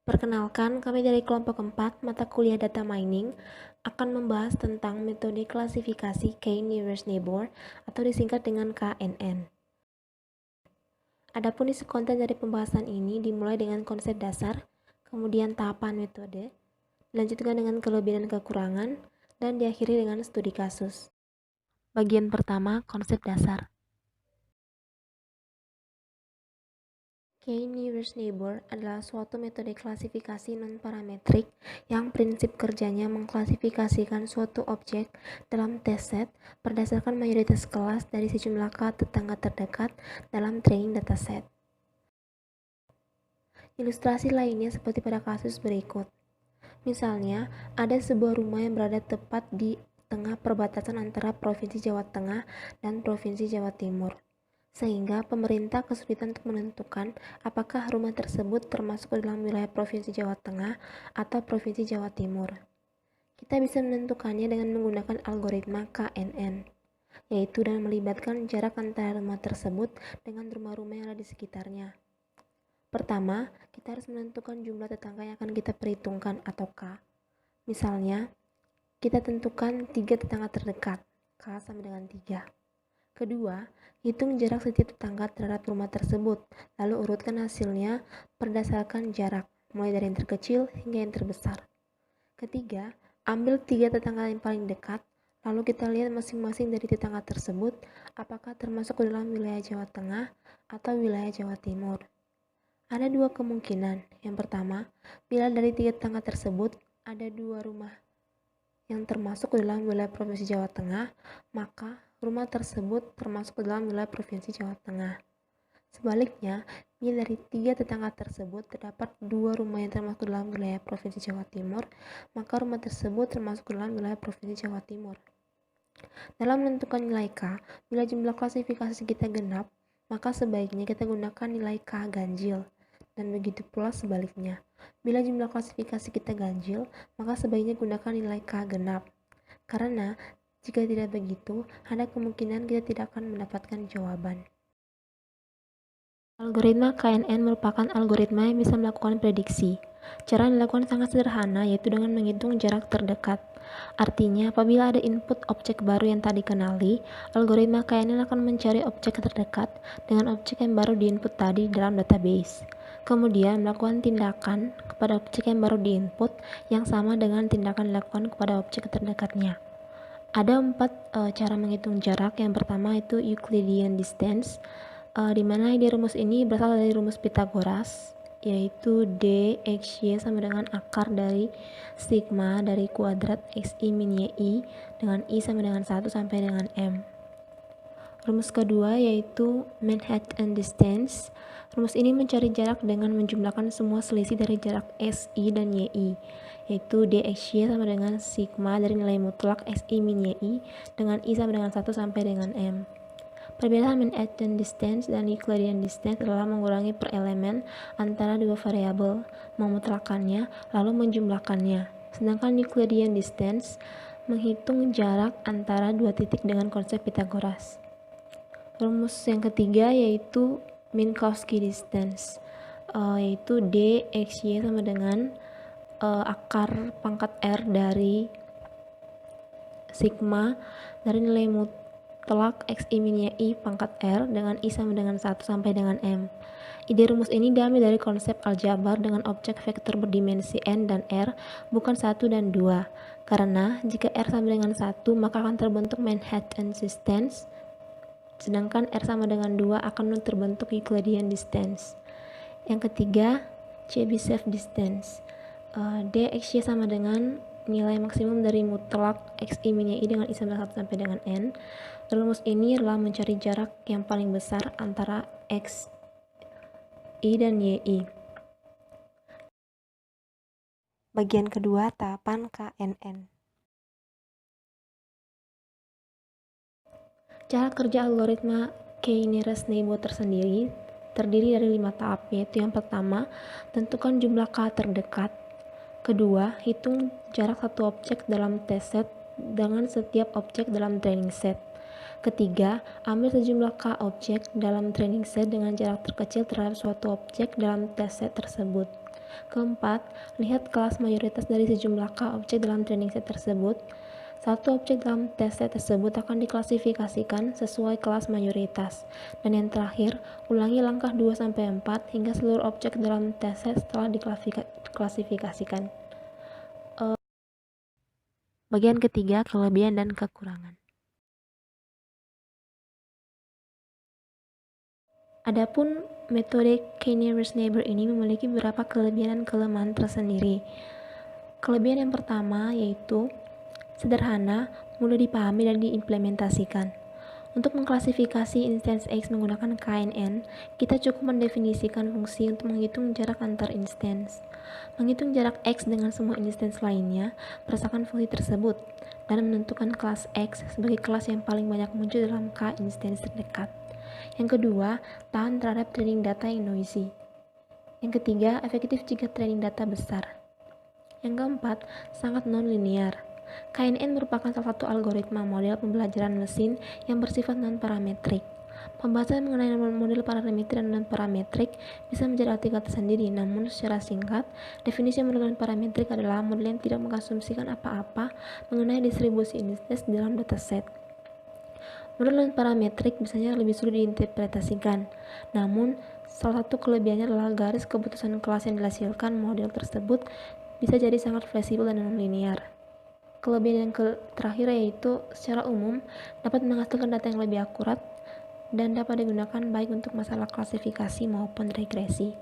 Perkenalkan, kami dari kelompok 4 mata kuliah Data Mining akan membahas tentang metode klasifikasi K-Nearest Neighbor atau disingkat dengan KNN. Adapun isi konten dari pembahasan ini dimulai dengan konsep dasar, kemudian tahapan metode, dilanjutkan dengan kelebihan dan kekurangan, dan diakhiri dengan studi kasus. Bagian pertama, konsep dasar. K-Nearest Neighbor adalah suatu metode klasifikasi non-parametrik yang prinsip kerjanya mengklasifikasikan suatu objek dalam testset berdasarkan mayoritas kelas dari sejumlah K tetangga terdekat dalam training dataset. Ilustrasi lainnya seperti pada kasus berikut. Misalnya, ada sebuah rumah yang berada tepat di tengah perbatasan antara Provinsi Jawa Tengah dan Provinsi Jawa Timur, sehingga pemerintah kesulitan untuk menentukan apakah rumah tersebut termasuk dalam wilayah Provinsi Jawa Tengah atau Provinsi Jawa Timur. Kita bisa menentukannya dengan menggunakan algoritma KNN, yaitu dengan melibatkan jarak antara rumah tersebut dengan rumah-rumah yang ada di sekitarnya. Pertama, kita harus menentukan jumlah tetangga yang akan kita perhitungkan atau K. Misalnya, kita tentukan 3 tetangga terdekat, K sama dengan 3. Kedua, hitung jarak setiap tetangga terhadap rumah tersebut, lalu urutkan hasilnya berdasarkan jarak, mulai dari yang terkecil hingga yang terbesar. Ketiga, ambil 3 tetangga yang paling dekat, lalu kita lihat masing-masing dari tetangga tersebut apakah termasuk dalam wilayah Jawa Tengah atau wilayah Jawa Timur. Ada 2 kemungkinan. Yang pertama, bila dari 3 tetangga tersebut ada 2 rumah yang termasuk dalam wilayah Provinsi Jawa Tengah, maka rumah tersebut termasuk ke dalam wilayah Provinsi Jawa Tengah. Sebaliknya, bila dari 3 tetangga tersebut terdapat 2 rumah yang termasuk dalam wilayah Provinsi Jawa Timur, maka rumah tersebut termasuk dalam wilayah Provinsi Jawa Timur. Dalam menentukan nilai K, bila jumlah klasifikasi kita genap, maka sebaiknya kita gunakan nilai K ganjil, dan begitu pula sebaliknya. Bila jumlah klasifikasi kita ganjil, maka sebaiknya gunakan nilai K genap. Karena jika tidak begitu, ada kemungkinan kita tidak akan mendapatkan jawaban. Algoritma KNN merupakan algoritma yang bisa melakukan prediksi. Cara yang dilakukan sangat sederhana, yaitu dengan menghitung jarak terdekat. Artinya, apabila ada input objek baru yang tak dikenali, algoritma KNN akan mencari objek terdekat dengan objek yang baru diinput tadi dalam database. Kemudian melakukan tindakan kepada objek yang baru diinput yang sama dengan tindakan dilakukan kepada objek terdekatnya. Ada 4 cara menghitung jarak. Yang pertama itu Euclidean distance, di mana ide rumus ini berasal dari rumus Pythagoras, yaitu D X Y sama dengan akar dari sigma dari kuadrat X I min Y dengan I sama dengan 1 sampai dengan M. Rumus kedua yaitu Manhattan distance. Rumus ini mencari jarak dengan menjumlahkan semua selisih dari jarak SI dan YI, yaitu DXY sama dengan sigma dari nilai mutlak SI min YI dengan I sama dengan 1 sampai dengan M. Perbedaan Manhattan distance dan Euclidean distance adalah mengurangi per elemen antara dua variabel, memutlakannya, lalu menjumlahkannya. Sedangkan Euclidean distance menghitung jarak antara dua titik dengan konsep Pythagoras. Rumus yang ketiga yaitu Minkowski distance, yaitu D X Y sama dengan akar pangkat R dari sigma dari nilai mutlak X I min Y pangkat R dengan I sama dengan 1 sampai dengan M. Ide rumus ini diambil dari konsep aljabar dengan objek vektor berdimensi N dan R, bukan 1 dan 2. Karena jika R sama dengan 1, maka akan terbentuk Manhattan distance, sedangkan R sama dengan 2 akan terbentuk Euclidean distance. Yang ketiga, Chebyshev distance. DXY sama dengan nilai maksimum dari mutlak X I min Y dengan I sama dengan 1 sampai dengan N. Rumus ini adalah mencari jarak yang paling besar antara X, I, dan YI. Bagian kedua, tahapan KNN. Cara kerja algoritma K-Nearest Neighbor tersendiri terdiri dari 5 tahap, yaitu yang pertama, tentukan jumlah K terdekat. Kedua, hitung jarak satu objek dalam test set dengan setiap objek dalam training set. Ketiga, ambil sejumlah K objek dalam training set dengan jarak terkecil terhadap suatu objek dalam test set tersebut. Keempat, lihat kelas mayoritas dari sejumlah K objek dalam training set tersebut. Satu objek dalam test set tersebut akan diklasifikasikan sesuai kelas mayoritas. Dan yang terakhir, ulangi langkah 2-4 hingga seluruh objek dalam test set setelah diklasifikasikan. Bagian ketiga, kelebihan dan kekurangan. Adapun metode K-nearest neighbor ini memiliki beberapa kelebihan dan kelemahan tersendiri. Kelebihan yang pertama yaitu sederhana, mudah dipahami dan diimplementasikan. Untuk mengklasifikasi instance X menggunakan KNN, kita cukup mendefinisikan fungsi untuk menghitung jarak antar instance. Menghitung jarak X dengan semua instance lainnya berdasarkan fungsi tersebut, dan menentukan kelas X sebagai kelas yang paling banyak muncul dalam K instance terdekat. Yang kedua, tahan terhadap training data yang noisy. Yang ketiga, efektif jika training data besar. Yang keempat, sangat non-linear. KNN merupakan salah satu algoritma model pembelajaran mesin yang bersifat non-parametrik. Pembahasan mengenai model parametrik dan non-parametrik bisa menjadi artikel tersendiri, namun secara singkat, definisi model non-parametrik adalah model yang tidak mengasumsikan apa-apa mengenai distribusi instance dalam dataset. Model non-parametrik biasanya lebih sulit diinterpretasikan, namun salah satu kelebihannya adalah garis keputusan kelas yang dihasilkan model tersebut bisa jadi sangat fleksibel dan non-linear. Kelebihan yang terakhir yaitu secara umum dapat menghasilkan data yang lebih akurat dan dapat digunakan baik untuk masalah klasifikasi maupun regresi.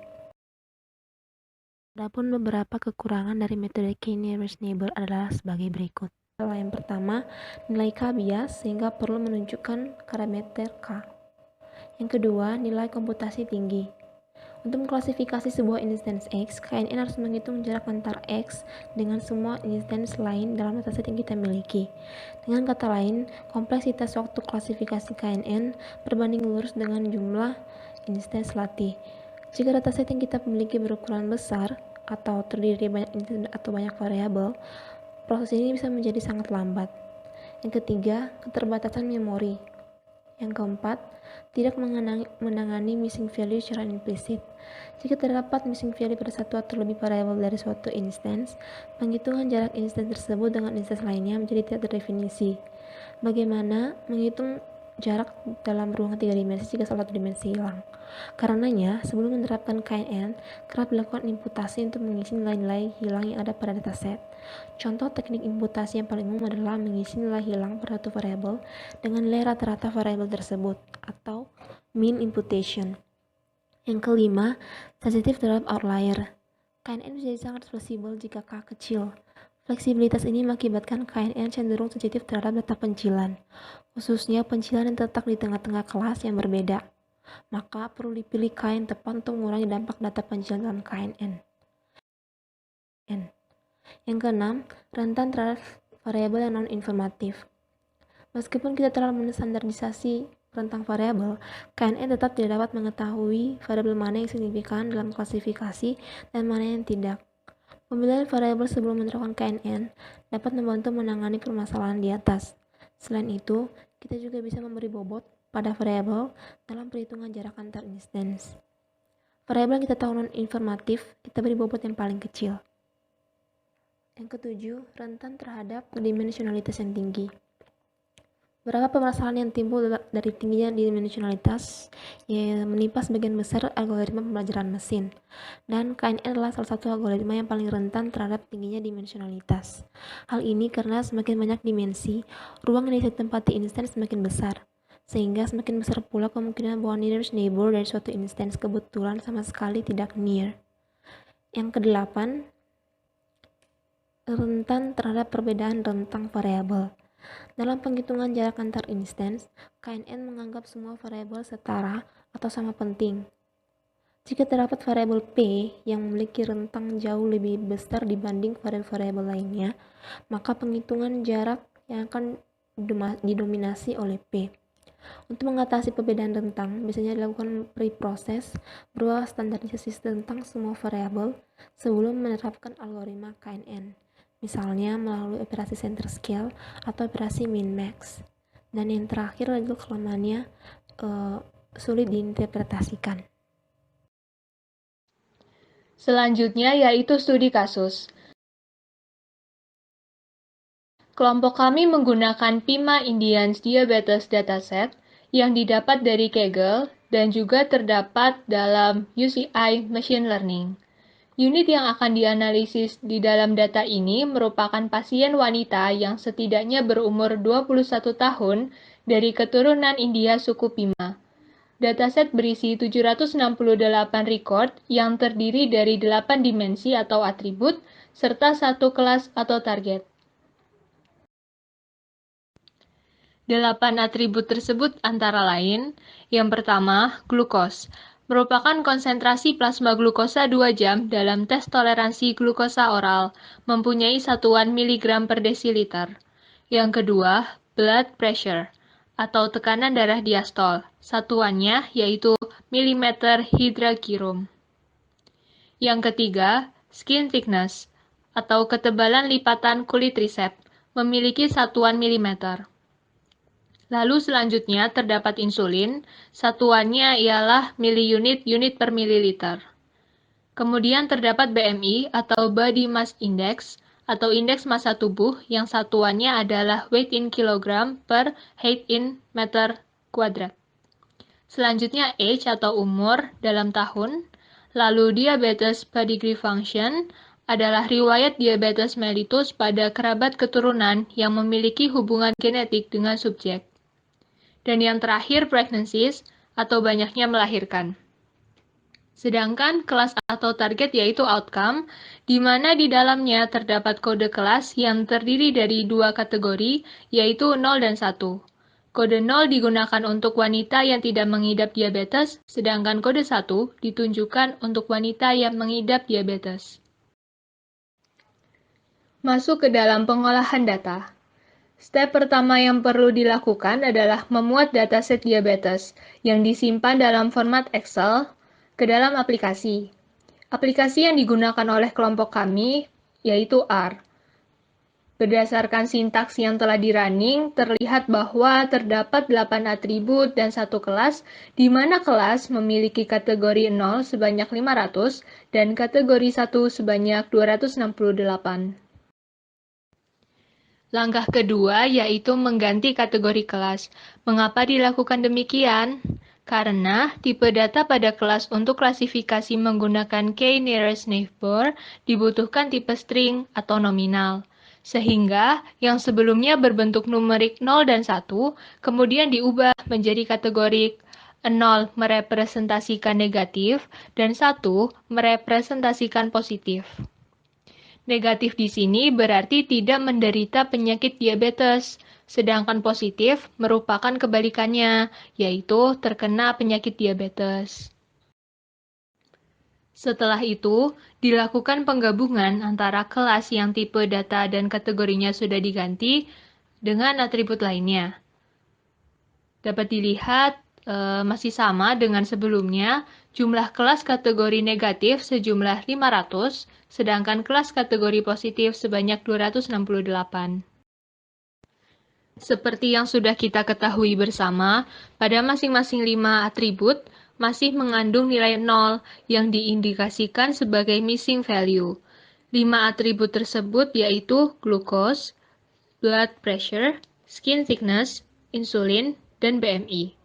Adapun beberapa kekurangan dari metode K-nearest neighbor adalah sebagai berikut. Yang pertama, nilai K bias sehingga perlu menunjukkan parameter K. Yang kedua, nilai komputasi tinggi. Untuk mengklasifikasi sebuah instance X, KNN harus menghitung jarak antar X dengan semua instance lain dalam dataset yang kita miliki. Dengan kata lain, kompleksitas waktu klasifikasi KNN berbanding lurus dengan jumlah instance latih. Jika dataset yang kita miliki berukuran besar atau terdiri dari banyak instance atau banyak variabel, proses ini bisa menjadi sangat lambat. Yang ketiga, keterbatasan memori. Yang keempat, tidak menangani missing value secara implisit. Jika terdapat missing value pada satu atau lebih variabel dari suatu instance, penghitungan jarak instance tersebut dengan instance lainnya menjadi tidak terdefinisi. Bagaimana menghitung jarak dalam ruang 3 dimensi jika salah satu dimensi hilang? Karenanya, sebelum menerapkan KNN, kerap dilakukan imputasi untuk mengisi nilai-nilai hilang yang ada pada dataset. Contoh teknik imputasi yang paling umum adalah mengisi nilai hilang pada satu variabel dengan nilai rata-rata variabel tersebut, atau mean imputation. Yang kelima, sensitif terhadap outlier. KNN menjadi sangat fleksibel jika K kecil. Fleksibilitas ini mengakibatkan KNN cenderung sensitif terhadap data pencilan, khususnya pencilan yang terletak di tengah-tengah kelas yang berbeda. Maka perlu dipilih K yang tepat untuk mengurangi dampak data pencilan dalam KNN. Yang keenam, rentan terhadap variabel yang non-informatif. Meskipun kita telah menstandarisasi rentang variabel, KNN tetap tidak dapat mengetahui variabel mana yang signifikan dalam klasifikasi dan mana yang tidak. Pemilihan variabel sebelum menerapkan KNN dapat membantu menangani permasalahan di atas. Selain itu, kita juga bisa memberi bobot pada variabel dalam perhitungan jarak antar instance. Variabel yang kita tahu non-informatif, kita beri bobot yang paling kecil. Yang ketujuh, rentan terhadap dimensionalitas yang tinggi. Beberapa permasalahan yang timbul dari tingginya dimensionalitas yang menimpa sebagian besar algoritma pembelajaran mesin, dan KNN adalah salah satu algoritma yang paling rentan terhadap tingginya dimensionalitas. Hal ini karena semakin banyak dimensi, ruang yang bisa ditempati instance semakin besar, sehingga semakin besar pula kemungkinan bahwa nearest neighbor dari suatu instance kebetulan sama sekali tidak near. Yang kedelapan, rentan terhadap perbedaan rentang variabel. Dalam penghitungan jarak antar instance, KNN menganggap semua variabel setara atau sama penting. Jika terdapat variabel P yang memiliki rentang jauh lebih besar dibanding variabel lainnya, maka penghitungan jarak yang akan didominasi oleh P. Untuk mengatasi perbedaan rentang, biasanya dilakukan preproses berupa standarisasi tentang semua variabel sebelum menerapkan algoritma KNN. Misalnya melalui operasi center scale atau operasi min-max. Dan yang terakhir adalah kelemahannya sulit diinterpretasikan. Selanjutnya yaitu studi kasus. Kelompok kami menggunakan PIMA Indians Diabetes Dataset yang didapat dari Kaggle dan juga terdapat dalam UCI Machine Learning. Unit yang akan dianalisis di dalam data ini merupakan pasien wanita yang setidaknya berumur 21 tahun dari keturunan India suku Pima. Dataset berisi 768 record yang terdiri dari 8 dimensi atau atribut serta satu kelas atau target. 8 atribut tersebut antara lain, yang pertama, glukos, merupakan konsentrasi plasma glukosa 2 jam dalam tes toleransi glukosa oral, mempunyai satuan miligram per desiliter. Yang kedua, blood pressure, atau tekanan darah diastol, satuannya yaitu milimeter hidragirum. Yang ketiga, skin thickness, atau ketebalan lipatan kulit risep, memiliki satuan milimeter. Lalu selanjutnya terdapat insulin, satuannya ialah miliunit per mililiter. Kemudian terdapat BMI atau Body Mass Index atau indeks massa tubuh yang satuannya adalah weight in kilogram per height in meter kuadrat. Selanjutnya age atau umur dalam tahun, lalu diabetes pedigree function adalah riwayat diabetes mellitus pada kerabat keturunan yang memiliki hubungan genetik dengan subjek. Dan yang terakhir pregnancies atau banyaknya melahirkan. Sedangkan kelas atau target yaitu outcome, di mana di dalamnya terdapat kode kelas yang terdiri dari 2 kategori, yaitu 0 dan 1. Kode 0 digunakan untuk wanita yang tidak mengidap diabetes, sedangkan kode 1 ditunjukkan untuk wanita yang mengidap diabetes. Masuk ke dalam pengolahan data. Step pertama yang perlu dilakukan adalah memuat dataset diabetes yang disimpan dalam format Excel ke dalam aplikasi. Aplikasi yang digunakan oleh kelompok kami yaitu R. Berdasarkan sintaks yang telah di-running, terlihat bahwa terdapat 8 atribut dan 1 kelas, di mana kelas memiliki kategori 0 sebanyak 500 dan kategori 1 sebanyak 268. Langkah kedua yaitu mengganti kategori kelas. Mengapa dilakukan demikian? Karena tipe data pada kelas untuk klasifikasi menggunakan k-nearest neighbor dibutuhkan tipe string atau nominal. Sehingga yang sebelumnya berbentuk numerik 0 dan 1 kemudian diubah menjadi kategorik 0 merepresentasikan negatif dan 1 merepresentasikan positif. Negatif di sini berarti tidak menderita penyakit diabetes, sedangkan positif merupakan kebalikannya, yaitu terkena penyakit diabetes. Setelah itu, dilakukan penggabungan antara kelas yang tipe data dan kategorinya sudah diganti dengan atribut lainnya. Dapat dilihat masih sama dengan sebelumnya, jumlah kelas kategori negatif sejumlah 500, sedangkan kelas kategori positif sebanyak 268. Seperti yang sudah kita ketahui bersama, pada masing-masing 5 atribut masih mengandung nilai 0 yang diindikasikan sebagai missing value. 5 atribut tersebut yaitu glukos, blood pressure, skin thickness, insulin, dan BMI.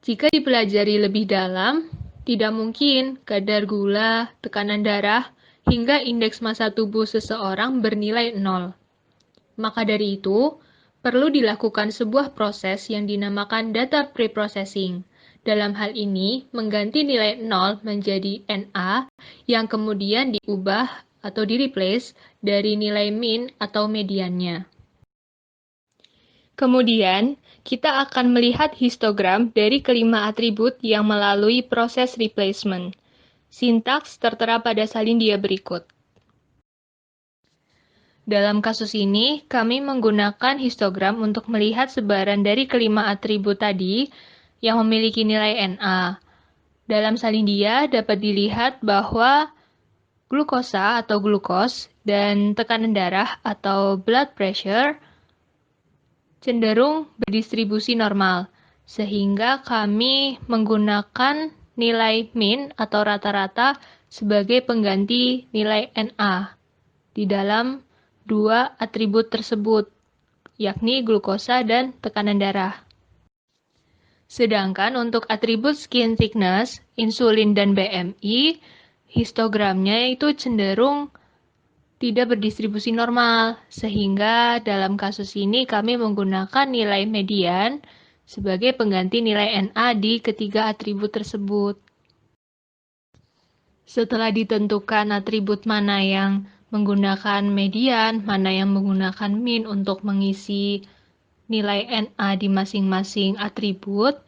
Jika dipelajari lebih dalam, tidak mungkin kadar gula, tekanan darah, hingga indeks massa tubuh seseorang bernilai 0. Maka dari itu, perlu dilakukan sebuah proses yang dinamakan data preprocessing. Dalam hal ini, mengganti nilai 0 menjadi NA yang kemudian diubah atau di-replace dari nilai mean atau mediannya. Kemudian, kita akan melihat histogram dari kelima atribut yang melalui proses replacement. Sintaks tertera pada salin dia berikut. Dalam kasus ini, kami menggunakan histogram untuk melihat sebaran dari kelima atribut tadi yang memiliki nilai NA. Dalam salin dia dapat dilihat bahwa glukosa atau glukos dan tekanan darah atau blood pressure cenderung berdistribusi normal, sehingga kami menggunakan nilai mean atau rata-rata sebagai pengganti nilai Na di dalam dua atribut tersebut, yakni glukosa dan tekanan darah. Sedangkan untuk atribut skin thickness, insulin, dan BMI, histogramnya itu cenderung tidak berdistribusi normal, sehingga dalam kasus ini kami menggunakan nilai median sebagai pengganti nilai Na di ketiga atribut tersebut. Setelah ditentukan atribut mana yang menggunakan median, mana yang menggunakan min untuk mengisi nilai Na di masing-masing atribut,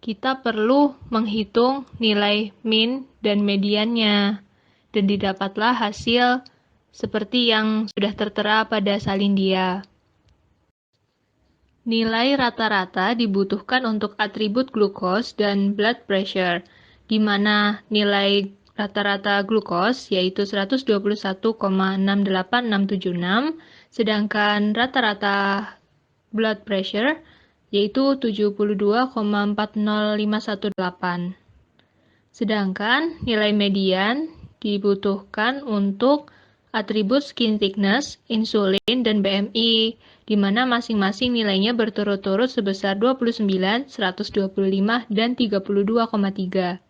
kita perlu menghitung nilai min dan mediannya, dan didapatlah hasil seperti yang sudah tertera pada salin dia. Nilai rata-rata dibutuhkan untuk atribut glukos dan blood pressure, di mana nilai rata-rata glukos yaitu 121,68676, sedangkan rata-rata blood pressure yaitu 72,40518. Sedangkan nilai median dibutuhkan untuk atribut skin thickness, insulin, dan BMI, di mana masing-masing nilainya berturut-turut sebesar 29, 125, dan 32,3.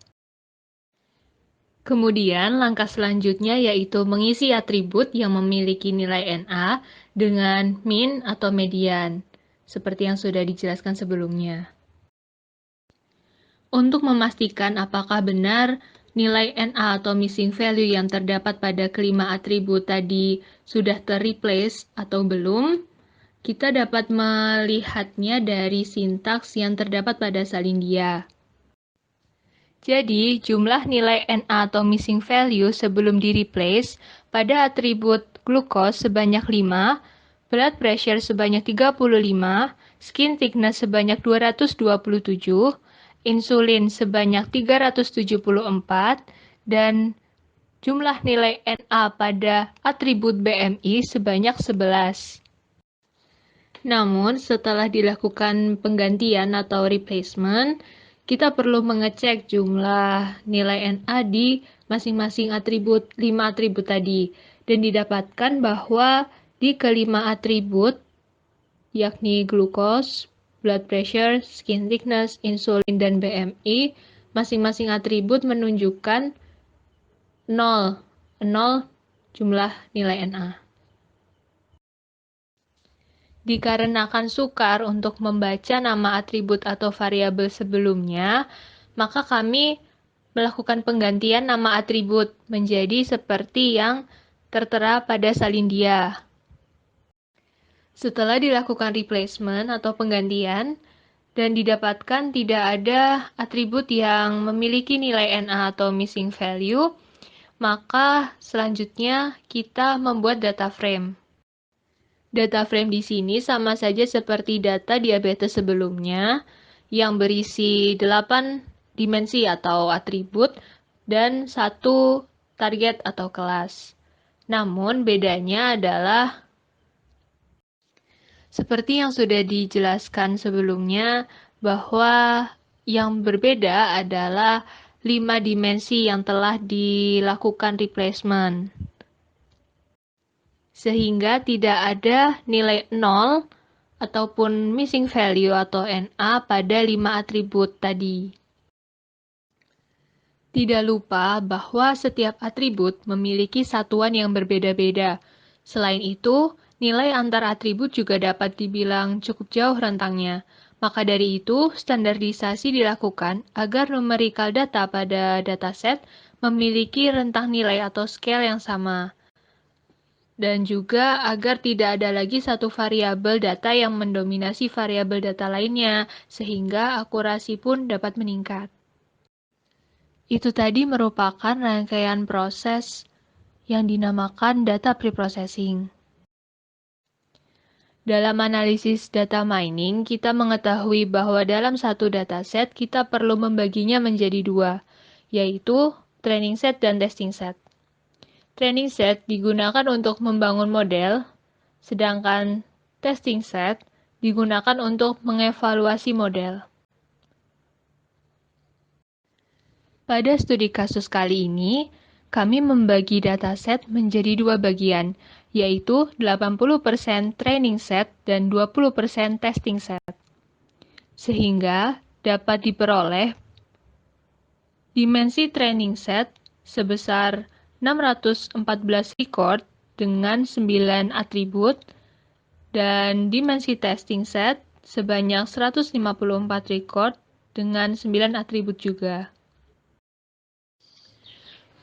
Kemudian, langkah selanjutnya yaitu mengisi atribut yang memiliki nilai Na dengan min atau median, seperti yang sudah dijelaskan sebelumnya. Untuk memastikan apakah benar nilai Na atau missing value yang terdapat pada kelima atribut tadi sudah terreplace atau belum, kita dapat melihatnya dari sintaks yang terdapat pada salin dia. Jadi, jumlah nilai Na atau missing value sebelum di-replace pada atribut glukos sebanyak 5, blood pressure sebanyak 35, skin thickness sebanyak 227, insulin sebanyak 374, dan jumlah nilai Na pada atribut BMI sebanyak 11. Namun, setelah dilakukan penggantian atau replacement, kita perlu mengecek jumlah nilai Na di masing-masing atribut, 5 atribut tadi, dan didapatkan bahwa di kelima atribut, yakni glukos, blood pressure, skin thickness, insulin, dan BMI, masing-masing atribut menunjukkan 0 jumlah nilai Na. Dikarenakan sukar untuk membaca nama atribut atau variabel sebelumnya, maka kami melakukan penggantian nama atribut menjadi seperti yang tertera pada salin dia. Setelah dilakukan replacement atau penggantian, dan didapatkan tidak ada atribut yang memiliki nilai Na atau missing value, maka selanjutnya kita membuat data frame. Data frame di sini sama saja seperti data diabetes sebelumnya, yang berisi 8 dimensi atau atribut dan 1 target atau kelas. Namun bedanya adalah seperti yang sudah dijelaskan sebelumnya, bahwa yang berbeda adalah 5 dimensi yang telah dilakukan replacement. Sehingga tidak ada nilai 0 ataupun missing value atau Na pada 5 atribut tadi. Tidak lupa bahwa setiap atribut memiliki satuan yang berbeda-beda. Selain itu, nilai antar atribut juga dapat dibilang cukup jauh rentangnya. Maka dari itu, standarisasi dilakukan agar numerical data pada dataset memiliki rentang nilai atau scale yang sama. Dan juga agar tidak ada lagi satu variabel data yang mendominasi variabel data lainnya, sehingga akurasi pun dapat meningkat. Itu tadi merupakan rangkaian proses yang dinamakan data preprocessing. Dalam analisis data mining, kita mengetahui bahwa dalam satu dataset kita perlu membaginya menjadi dua, yaitu training set dan testing set. Training set digunakan untuk membangun model, sedangkan testing set digunakan untuk mengevaluasi model. Pada studi kasus kali ini, kami membagi dataset menjadi dua bagian, yaitu 80% training set dan 20% testing set. Sehingga dapat diperoleh dimensi training set sebesar 614 record dengan 9 atribut dan dimensi testing set sebanyak 154 record dengan 9 atribut juga.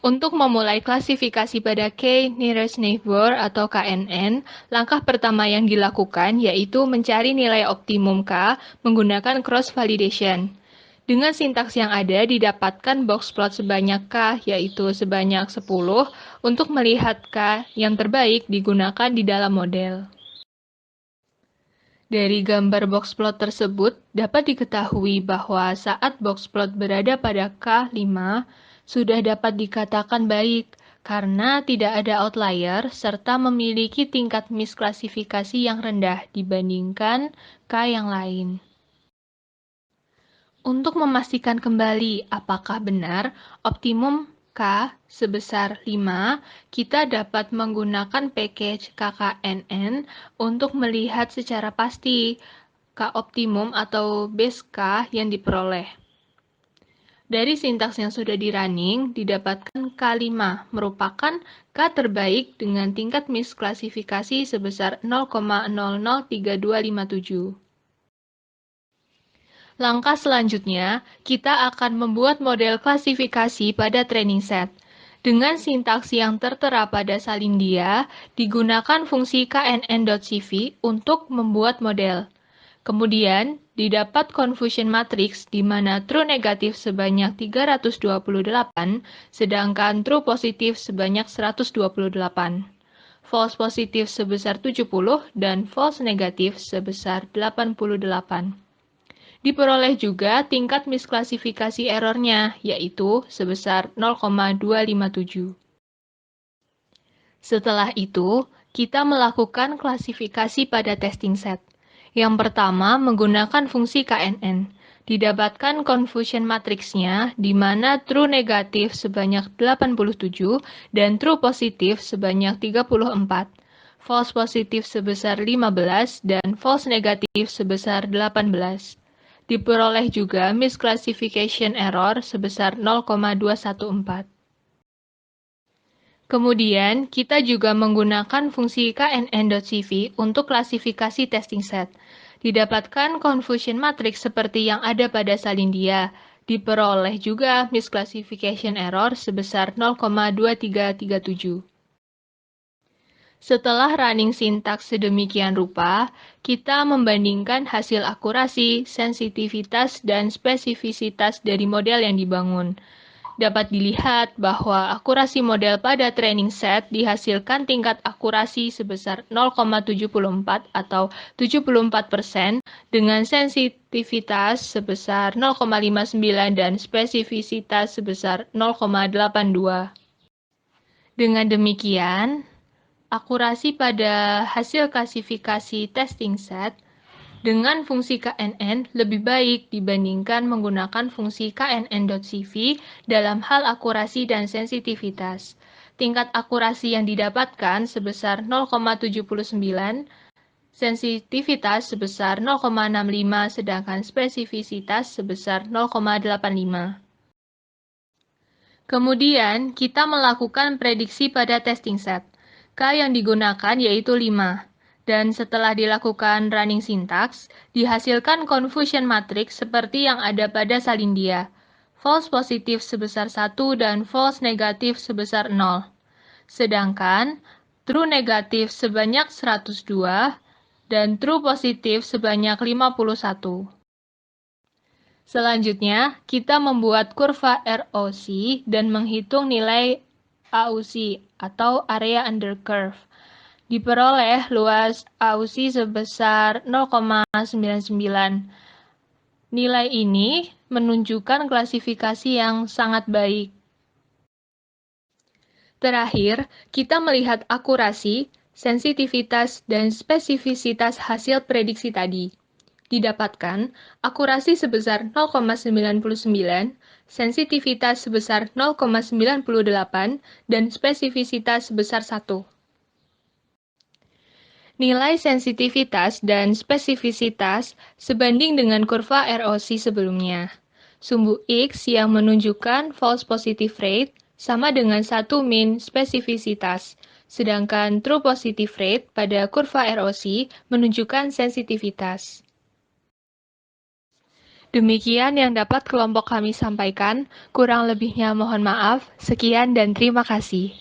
Untuk memulai klasifikasi pada K Nearest Neighbor atau KNN, langkah pertama yang dilakukan yaitu mencari nilai optimum K menggunakan cross-validation. Dengan sintaks yang ada, didapatkan box plot sebanyak K, yaitu sebanyak 10, untuk melihat K yang terbaik digunakan di dalam model. Dari gambar box plot tersebut, dapat diketahui bahwa saat box plot berada pada K5, sudah dapat dikatakan baik, karena tidak ada outlier serta memiliki tingkat misklasifikasi yang rendah dibandingkan K yang lain. Untuk memastikan kembali apakah benar optimum K sebesar 5, kita dapat menggunakan package KKNN untuk melihat secara pasti K optimum atau base K yang diperoleh. Dari sintaks yang sudah di-running, didapatkan K5 merupakan K terbaik dengan tingkat misklasifikasi sebesar 0,003257. Langkah selanjutnya, kita akan membuat model klasifikasi pada training set. Dengan sintaks yang tertera pada salin dia, digunakan fungsi knn.cv untuk membuat model. Kemudian, didapat confusion matrix di mana true negatif sebanyak 328, sedangkan true positif sebanyak 128. False positif sebesar 70 dan false negatif sebesar 88. Diperoleh juga tingkat misklasifikasi errornya, yaitu sebesar 0,257. Setelah itu, kita melakukan klasifikasi pada testing set. Yang pertama menggunakan fungsi KNN. Didapatkan confusion matriksnya di mana true negatif sebanyak 87 dan true positif sebanyak 34. False positif sebesar 15 dan false negatif sebesar 18. Diperoleh juga misclassification error sebesar 0,214. Kemudian, kita juga menggunakan fungsi knn.cv untuk klasifikasi testing set. Didapatkan confusion matrix seperti yang ada pada salin dia. Diperoleh juga misclassification error sebesar 0,2337. Setelah running sintaks sedemikian rupa, kita membandingkan hasil akurasi, sensitivitas, dan spesifisitas dari model yang dibangun. Dapat dilihat bahwa akurasi model pada training set dihasilkan tingkat akurasi sebesar 0,74 atau 74% dengan sensitivitas sebesar 0,59 dan spesifisitas sebesar 0,82. Dengan demikian, akurasi pada hasil klasifikasi testing set dengan fungsi KNN lebih baik dibandingkan menggunakan fungsi knn.cv dalam hal akurasi dan sensitivitas. Tingkat akurasi yang didapatkan sebesar 0,79, sensitivitas sebesar 0,65, sedangkan spesifisitas sebesar 0,85. Kemudian, kita melakukan prediksi pada testing set. K yang digunakan yaitu 5. Dan setelah dilakukan running syntax, dihasilkan confusion matrix seperti yang ada pada salin dia. False positif sebesar 1 dan false negatif sebesar 0. Sedangkan true negatif sebanyak 102 dan true positif sebanyak 51. Selanjutnya, kita membuat kurva ROC dan menghitung nilai AUC atau area under curve. Diperoleh luas AUC sebesar 0,99. Nilai ini menunjukkan klasifikasi yang sangat baik. Terakhir, kita melihat akurasi, sensitivitas, dan spesifisitas hasil prediksi tadi. didapatkan akurasi sebesar 0,99, sensitivitas sebesar 0,98, dan spesifisitas sebesar 1. Nilai sensitivitas dan spesifisitas sebanding dengan kurva ROC sebelumnya. Sumbu X yang menunjukkan false positive rate sama dengan 1 min spesifisitas, sedangkan true positive rate pada kurva ROC menunjukkan sensitivitas. Demikian yang dapat kelompok kami sampaikan, kurang lebihnya mohon maaf, sekian dan terima kasih.